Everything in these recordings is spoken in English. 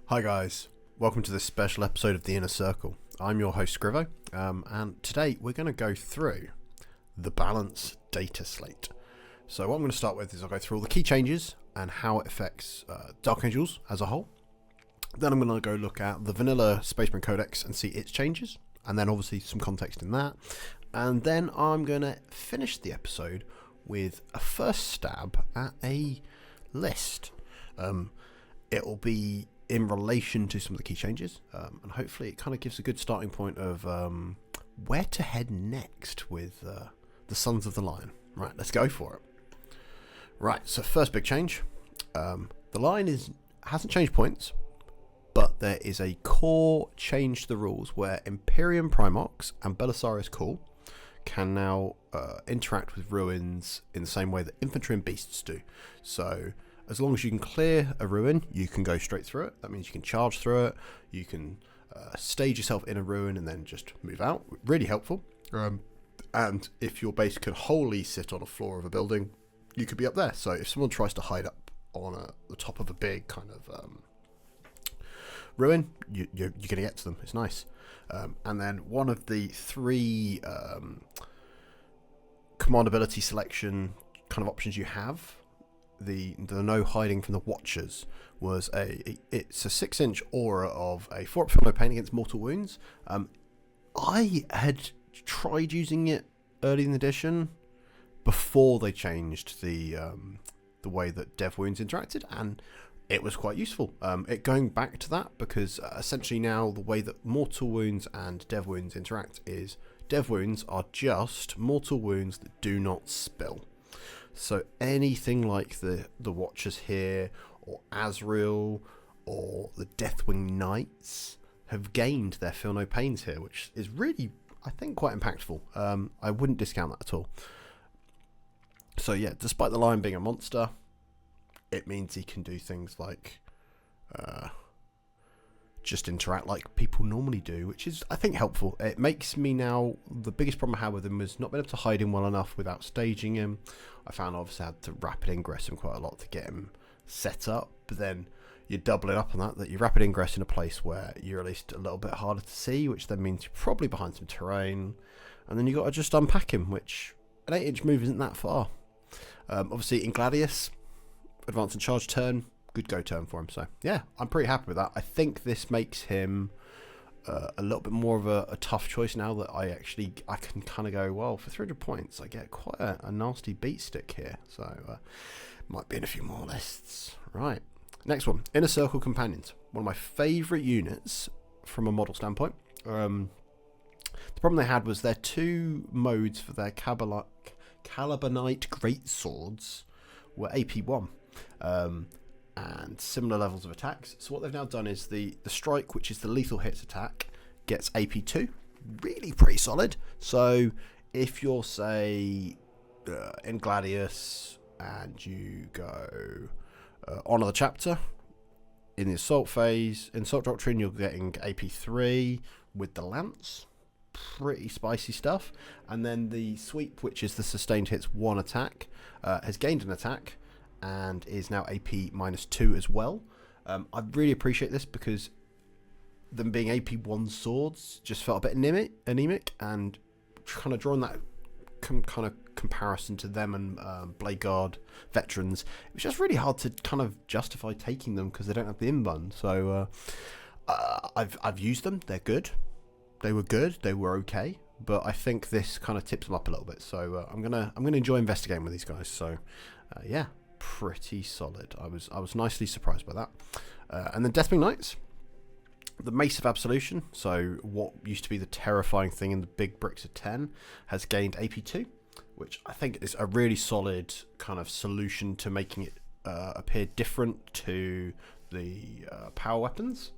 Hi guys, welcome to this special episode of The Inner Circle. I'm your host Scrivo, and today we're going to go through the Balance Dataslate. So what I'm going to start with is I'll go through all the key changes and how it affects darkangels as a whole. Then I'm going to go look at the vanilla Space Marine Codex and see its changes, and then obviously some context in that. And then I'm going to finish the episode with a first stab at a list. It'll be in relation to some of the key changes, and hopefully it kind of gives a good starting point of where to head next with the Sons of the Lion. Right, let's go for it. Right, so first big change. The line hasn't changed points, but there is a core change to the rules where Imperium Primarchs and Belisarius Call can now interact with ruins in the same way that infantry and beasts do. So as long as you can clear a ruin, you can go straight through it. That means you can charge through it. You can stage yourself in a ruin and then just move out. Really helpful. And if your base can wholly sit on a floor of a building, you could be up there. So if someone tries to hide up on the top of a big kind of ruin, you're going to get to them. It's nice. And then one of the three command ability selection kind of options you have, the no hiding from the Watchers, was it's a 6-inch aura of a 4-up feel no pain against mortal wounds. I had tried using it early in the edition before they changed the way that dev wounds interacted, and it was quite useful. It going back to that because essentially now the way that mortal wounds and dev wounds interact is dev wounds are just mortal wounds that do not spill. So anything like the Watchers here, or Azrael, or the Deathwing Knights have gained their Feel No Pains here, which is really, I think, quite impactful. I wouldn't discount that at all. So yeah, despite the Lion being a monster, it means he can do things like just interact like people normally do, which is, I think, helpful. It makes me now, the biggest problem I had with him was not being able to hide him well enough without staging him. I found obviously I had to rapid ingress him quite a lot to get him set up, but then you're doubling up on that you rapid ingress in a place where you're at least a little bit harder to see, which then means you're probably behind some terrain, and then you got to just unpack him, which an 8-inch move isn't that far. Obviously in Gladius, advance and charge turn, good go turn for him. So yeah, I'm pretty happy with that. I think this makes him a little bit more of a tough choice now that I can kind of go, well, for 300 points I get quite a nasty beat stick here, so might be in a few more lists. Right, next one, Inner Circle Companions, one of my favourite units from a model standpoint. The problem they had was their two modes for their Calibanite Greatswords were AP1 and similar levels of attacks. So what they've now done is the strike, which is the lethal hits attack, gets AP2, really pretty solid. So if you're, say, in Gladius and you go Honour the Chapter, in the Assault phase, in Assault Doctrine, you're getting AP3 with the Lance. Pretty spicy stuff. And then the Sweep, which is the sustained hits 1 attack, has gained an attack and is now AP -2 as well. I really appreciate this because them being AP1 swords just felt a bit anemic, and kind of drawing that kind of comparison to them and Blade Guard veterans, it was just really hard to kind of justify taking them because they don't have the inbund. So I've used them. They're good. They were good. They were okay. But I think this kind of tips them up a little bit. So I'm gonna enjoy investigating with these guys. So yeah, pretty solid. I was nicely surprised by that. And then Deathwing Knights, the Mace of Absolution, so what used to be the terrifying thing in the big bricks of 10, has gained AP2, which I think is a really solid kind of solution to making it appear different to the power weapons.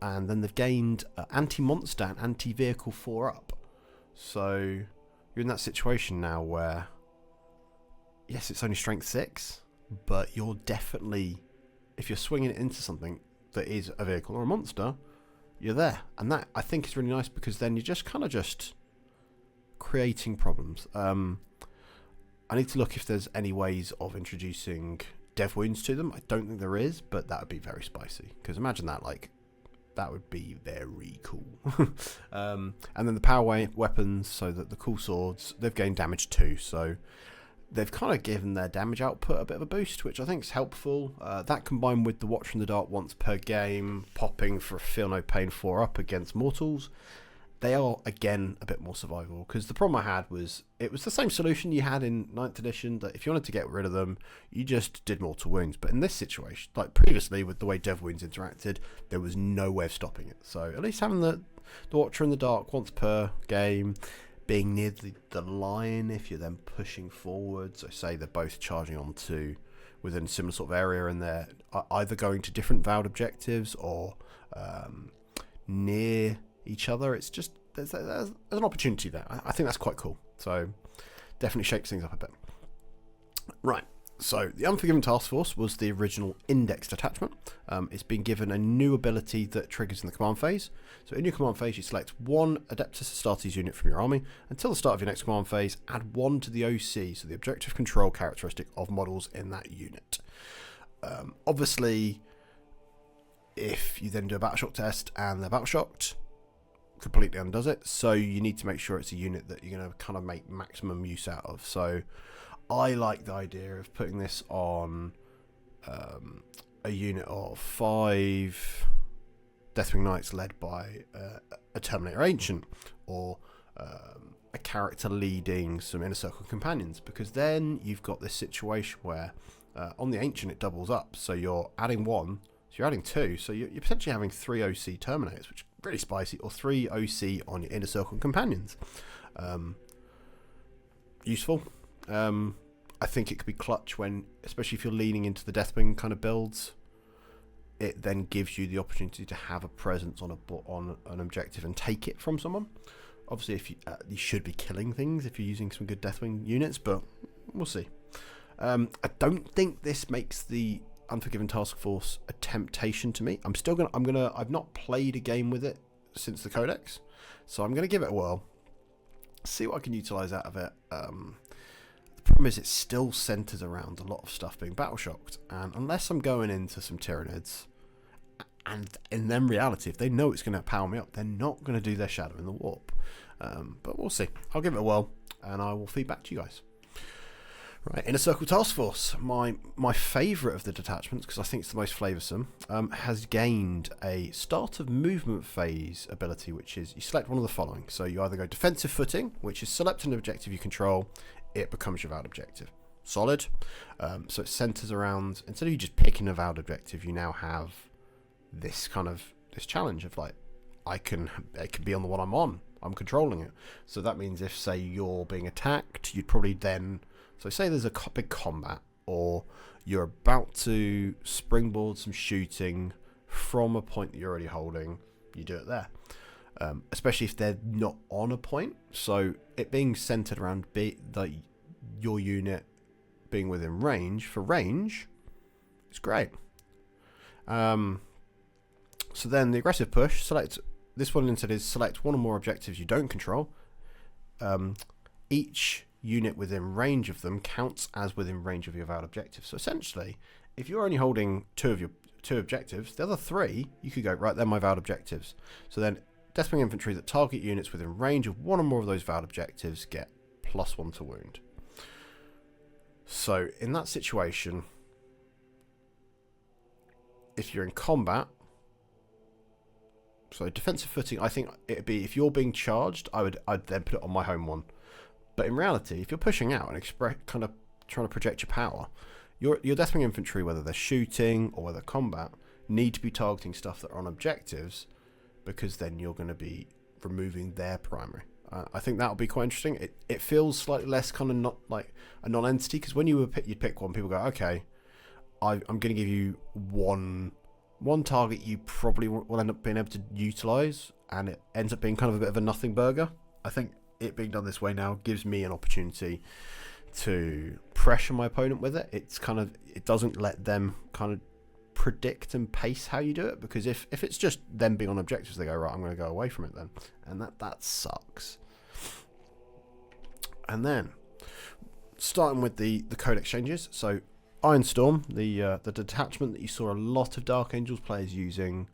And then they've gained anti-monster and anti-vehicle 4-up. So you're in that situation now where, yes, it's only strength 6, but you're definitely, if you're swinging it into something that is a vehicle or a monster, you're there. And that, I think, is really nice because then you're just kind of just creating problems. I need to look if there's any ways of introducing dev wounds to them. I don't think there is, but that would be very spicy. Because imagine that, like, that would be very cool. And then the power weapons, so that the cool swords, they've gained damage too. So they've kind of given their damage output a bit of a boost, which I think is helpful. That combined with the Watch from the Dark once per game, popping for Feel No Pain 4-up against mortals, they are, again, a bit more survivable. Because the problem I had was, it was the same solution you had in 9th edition, that if you wanted to get rid of them, you just did mortal wounds. But in this situation, like previously with the way dev wounds interacted, there was no way of stopping it. So at least having the Watcher in the Dark once per game, being near the line if you're then pushing forward, so say they're both charging onto within a similar sort of area and they're either going to different vowed objectives or near each other, it's just there's an opportunity there. I think that's quite cool, so definitely shakes things up a bit. Right, so the Unforgiven Task Force was the original indexed attachment. It's been given a new ability that triggers in the command phase. So in your command phase, you select one Adeptus Astartes unit from your army. Until the start of your next command phase, add one to the OC, so the objective control characteristic of models in that unit. Obviously, if you then do a battle shock test and they're battle shocked, completely undoes it. So you need to make sure it's a unit that you're going to kind of make maximum use out of. So I like the idea of putting this on a unit of 5 Deathwing Knights led by a Terminator Ancient, or a character leading some Inner Circle companions, because then you've got this situation where on the Ancient it doubles up, so you're adding 1, so you're adding 2, so you're potentially having 3 OC Terminators, which is really spicy, or 3 OC on your Inner Circle companions. Useful. I think it could be clutch when, especially if you're leaning into the Deathwing kind of builds, it then gives you the opportunity to have a presence on an objective and take it from someone. Obviously, if you should be killing things if you're using some good Deathwing units, but we'll see. I don't think this makes the Unforgiven Task Force a temptation to me. I've not played a game with it since the Codex, so I'm gonna give it a whirl, see what I can utilize out of it. The problem is it still centers around a lot of stuff being battle shocked, and unless I'm going into some Tyranids, and in them reality, if they know it's going to power me up, they're not going to do their Shadow in the Warp. But we'll see. I'll give it a whirl, and I will feed back to you guys. Right, Inner Circle Task Force, my favourite of the detachments, because I think it's the most flavoursome, has gained a start of movement phase ability, which is you select one of the following. So you either go Defensive Footing, which is select an objective you control, it becomes your vowed objective. Solid. So it centres around, instead of you just picking a vowed objective, you now have this challenge of like, it can be on the one I'm controlling it. So that means if, say, you're being attacked, you'd probably then, so say there's a big combat, or you're about to springboard some shooting from a point that you're already holding, you do it there. Especially if they're not on a point. So it being centered around your unit being within range, for range, it's great. So then the aggressive push, this one instead is select one or more objectives you don't control. Each unit within range of them counts as within range of your vowed objective. So essentially, if you're only holding 2 objectives, the other 3, you could go, right, they're my vowed objectives. So then Deathwing Infantry that target units within range of one or more of those vowed objectives get +1 to wound. So in that situation, if you're in combat, so Defensive Footing, I think it'd be, if you're being charged, I'd then put it on my home one. But in reality, if you're pushing out and kind of trying to project your power, your Deathwing Infantry, whether they're shooting or whether combat, need to be targeting stuff that are on objectives, because then you're going to be removing their primary. I think that'll be quite interesting. It feels slightly less kind of not like a non-entity, because when you'd pick one, people go, okay, I'm going to give you one target you probably will end up being able to utilize, and it ends up being kind of a bit of a nothing burger. I think it being done this way now gives me an opportunity to pressure my opponent with it. It doesn't let them kind of predict and pace how you do it, because if it's just them being on objectives, they go, right, I'm going to go away from it then, and that sucks. And then starting with the Codex Changes, so Ironstorm, the detachment that you saw a lot of Dark Angels players using,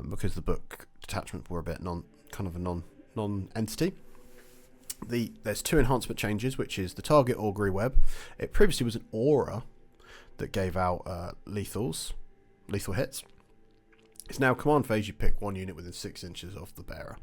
because the book detachments were a bit non-entity. There's 2 enhancement changes, which is the target augury web. It previously was an aura that gave out lethal hits. It's now command phase. You pick 1 unit within 6 inches of the bearer.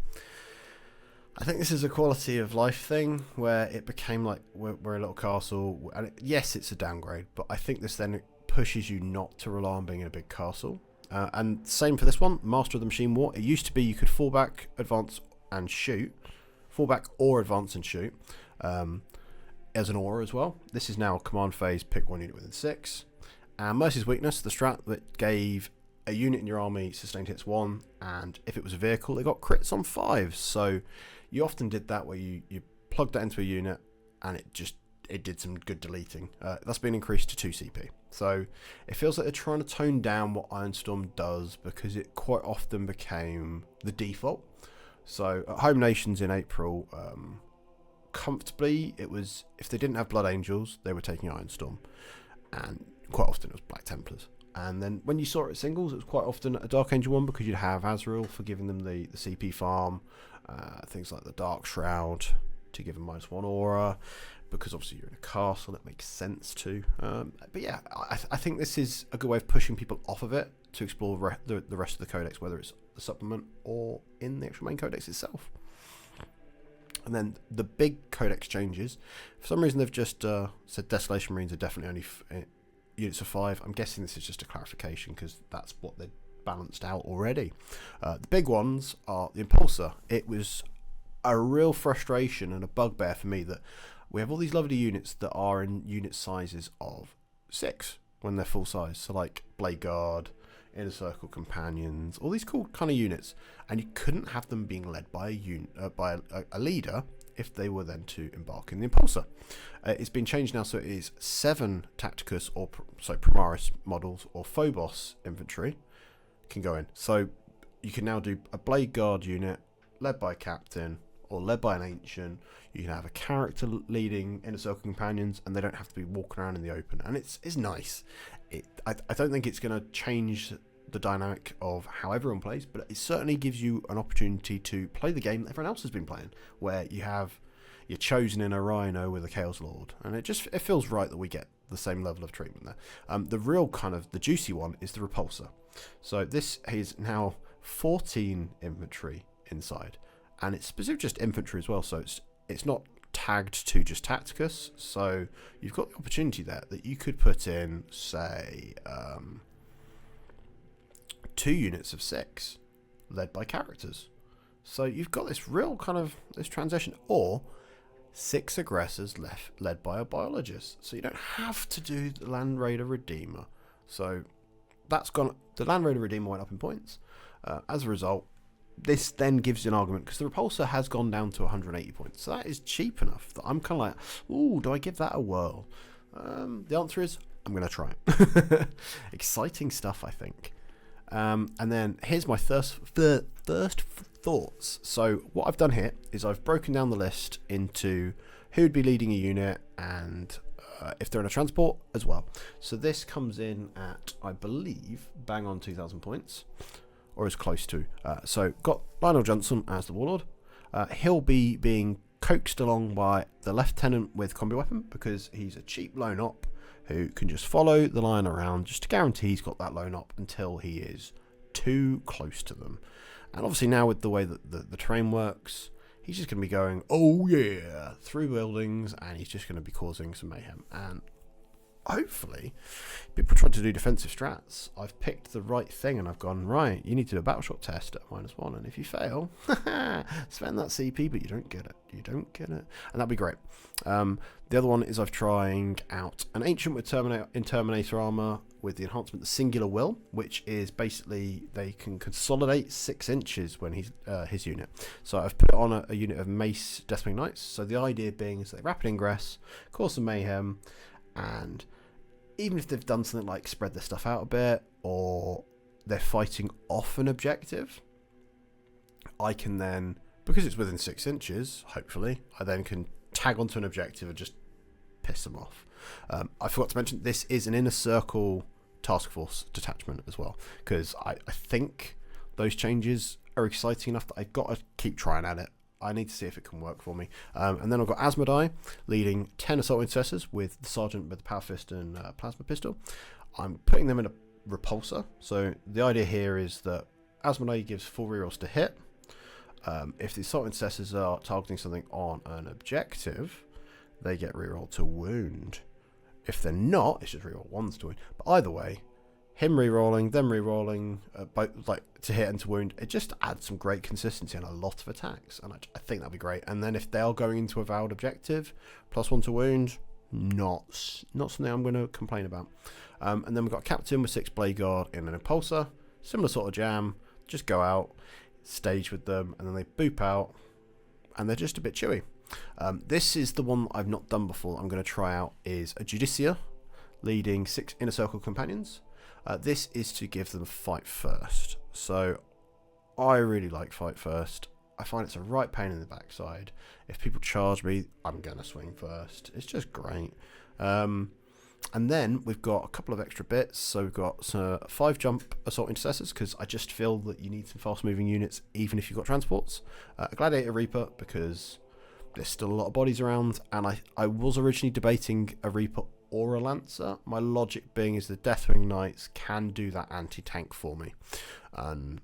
I think this is a quality of life thing where it became like we're a little castle, and yes, it's a downgrade, but I think this then pushes you not to rely on being in a big castle. And same for this one, Master of the Machine War. It used to be you could fall back, advance, and shoot. Fall back or advance and shoot as an aura as well. This is now command phase, pick 1 unit within 6. And Mercy's Weakness, the strat that gave a unit in your army sustained hits 1, and if it was a vehicle, it got crits on 5. So you often did that where you plugged that into a unit and it did some good deleting. That's been increased to 2 CP. So it feels like they're trying to tone down what Ironstorm does, because it quite often became the default. So at Home Nations in April, comfortably, it was, if they didn't have Blood Angels, they were taking Ironstorm, and quite often it was Black Templars. And then when you saw it at singles, it was quite often a Dark Angel one, because you'd have Azrael for giving them the CP farm, things like the Dark Shroud to give them -1 aura, because obviously you're in a castle, that makes sense too. But yeah, I think this is a good way of pushing people off of it to explore the rest of the codex, whether it's the supplement or in the actual main codex itself. And then the big codex changes. For some reason, they've just said Desolation Marines are definitely only units of 5. I'm guessing this is just a clarification, because that's what they balanced out already. The big ones are the Impulsor. It was a real frustration and a bugbear for me that we have all these lovely units that are in unit sizes of 6 when they're full size. So like Blade Guard, Inner Circle Companions, all these cool kind of units, and you couldn't have them being led by a leader if they were then to embark in the Impulsor. It's been changed now, so it is 7 Tacticus or Primaris models or Phobos infantry can go in. So you can now do a Blade Guard unit led by a captain or led by an ancient. You can have a character leading Inner Circle Companions, and they don't have to be walking around in the open, and it's nice. I don't think it's going to change the dynamic of how everyone plays, but it certainly gives you an opportunity to play the game that everyone else has been playing, where you're chosen in a Rhino with a Chaos Lord, and it feels right that we get the same level of treatment there. The real kind of the juicy one is the Repulsor. So this is now 14 infantry inside, and it's specifically just infantry as well, so it's not tagged to just Tacticus. So you've got the opportunity there that you could put in, say, 2 units of 6 led by characters. So you've got this real kind of this transition, or 6 aggressors led by a biologist. So you don't have to do the Land Raider Redeemer. So that's gone. The Land Raider Redeemer went up in points. As a result, this then gives you an argument, because the Repulsor has gone down to 180 points. So that is cheap enough that I'm kind of like, ooh, do I give that a whirl? The answer is, I'm going to try it. Exciting stuff, I think. And then here's my first thoughts. So what I've done here is I've broken down the list into who would be leading a unit and if they're in a transport as well. So this comes in at, I believe, bang on 2,000 points, or as close to. So got Lionel Johnson as the Warlord. He'll be being coaxed along by the Lieutenant with Combi Weapon, because he's a cheap lone op who can just follow the line around just to guarantee he's got that lone op until he is too close to them. And obviously now with the way that the terrain works, he's just going to be going, oh yeah, through buildings, and he's just going to be causing some mayhem. And hopefully, people try to do defensive strats. I've picked the right thing, and I've gone, right, you need to do a battle shot test at -1, and if you fail, spend that CP, but you don't get it. You don't get it. And that'd be great. The other one is I've trying out an Ancient with Terminator armor with the enhancement, the Singular Will, which is basically they can consolidate 6 inches when he's his unit. So I've put it on a unit of Mace Deathwing Knights. So the idea being is they rapid ingress, cause some mayhem, and even if they've done something like spread their stuff out a bit, or they're fighting off an objective, I can then, because it's within 6 inches, hopefully, I then can tag onto an objective and just piss them off. I forgot to mention, this is an inner circle task force detachment as well, because I think those changes are exciting enough that I've got to keep trying at it. I need to see if it can work for me. And then I've got Asmodai leading 10 assault intercessors with the sergeant with the power fist and plasma pistol. I'm putting them in a repulsor. So the idea here is that Asmodai gives 4 rerolls to hit. If the assault intercessors are targeting something on an objective, they get reroll to wound. If they're not, it's just reroll 1s to wound. But either way, him rerolling, them rerolling, both like to hit and to wound, it just adds some great consistency and a lot of attacks, and I think that'd be great. And then if they are going into a vowed objective, +1 to wound, not something I'm going to complain about. And then we've got a captain with 6 blade guard in an impulsor, similar sort of jam. Just go out, stage with them, and then they boop out, and they're just a bit chewy. This is the one I've not done before. I'm going to try out is a Judicia leading 6 inner circle companions. This is to give them fight first. So I really like fight first. I find it's a right pain in the backside. If people charge me, I'm going to swing first. It's just great. And then we've got a couple of extra bits. So we've got 5 jump assault intercessors, because I just feel that you need some fast moving units even if you've got transports. A Gladiator Reaper, because there's still a lot of bodies around, and I was originally debating a Reaper or a Lancer. My logic being is the Deathwing Knights can do that anti-tank for me, and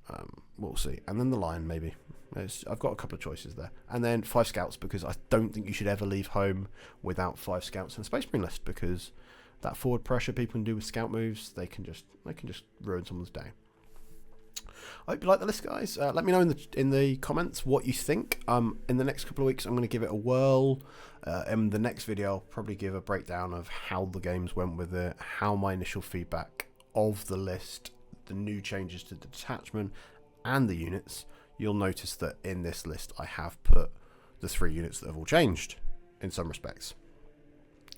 we'll see. And then the Lion, maybe. I've got a couple of choices there. And then 5 Scouts, because I don't think you should ever leave home without 5 Scouts in a Space Marine list, because that forward pressure people can do with Scout moves, they can just ruin someone's day. I hope you like the list, guys. Let me know in the comments what you think. In the next couple of weeks, I'm going to give it a whirl. In the next video, I'll probably give a breakdown of how the games went with it, how my initial feedback of the list, the new changes to the detachment, and the units. You'll notice that in this list, I have put the 3 units that have all changed in some respects,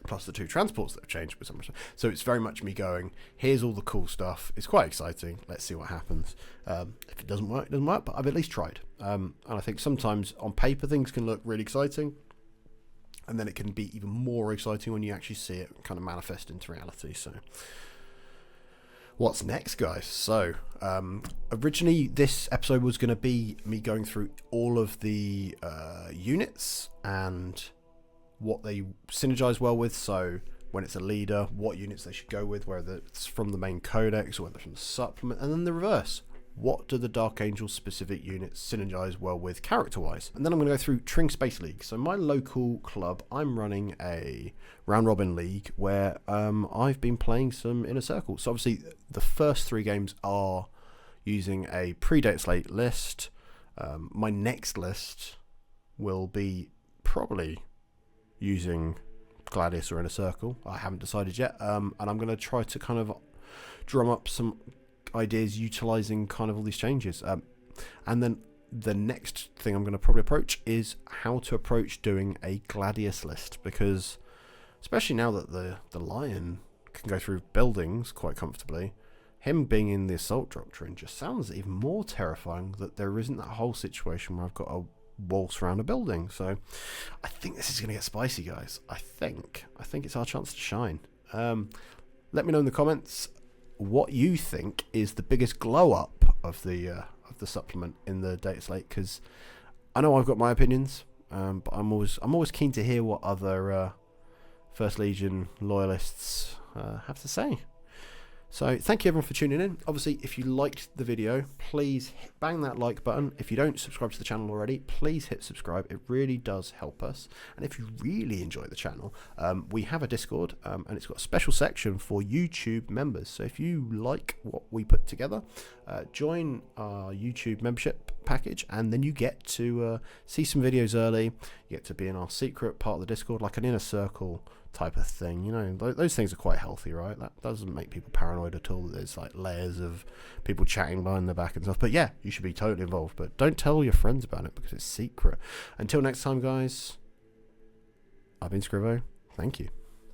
plus the 2 transports that have changed with some respect. So it's very much me going, here's all the cool stuff. It's quite exciting. Let's see what happens. If it doesn't work, it doesn't work, but I've at least tried. And I think sometimes on paper things can look really exciting, and then it can be even more exciting when you actually see it kind of manifest into reality. So what's next, guys? So originally this episode was going to be me going through all of the units and what they synergize well with. So when it's a leader, what units they should go with, whether it's from the main codex or whether it's from the supplement, and then the reverse. What do the Dark Angels specific units synergize well with character-wise? And then I'm going to go through Tring Space League. So my local club, I'm running a round-robin league where I've been playing some Inner Circle. So obviously the first 3 games are using a pre-Dataslate list. My next list will be probably using Gladius or Inner Circle. I haven't decided yet. And I'm going to try to kind of drum up some ideas utilizing kind of all these changes, and then the next thing I'm going to probably approach is how to approach doing a Gladius list, because especially now that the Lion can go through buildings quite comfortably, him being in the assault doctrine just sounds even more terrifying, that there isn't that whole situation where I've got to waltz around a building. So I think this is going to get spicy, guys. I think it's our chance to shine. Let me know in the comments what you think is the biggest glow up of the supplement in the Dataslate, because I know I've got my opinions, but I'm always keen to hear what other First Legion loyalists have to say. So thank you everyone for tuning in. Obviously, if you liked the video, please bang that like button. If you don't subscribe to the channel already, please hit subscribe. It really does help us. And if you really enjoy the channel, we have a Discord, and it's got a special section for YouTube members. So if you like what we put together, join our YouTube membership package, and then you get to see some videos early. You get to be in our secret part of the Discord, like an Inner Circle type of thing. You know, those things are quite healthy, right? That doesn't make people paranoid at all. There's like layers of people chatting behind the back and stuff. But yeah, you should be totally involved, but don't tell your friends about it because it's secret. Until next time, guys, I've been Scrivo. Thank you.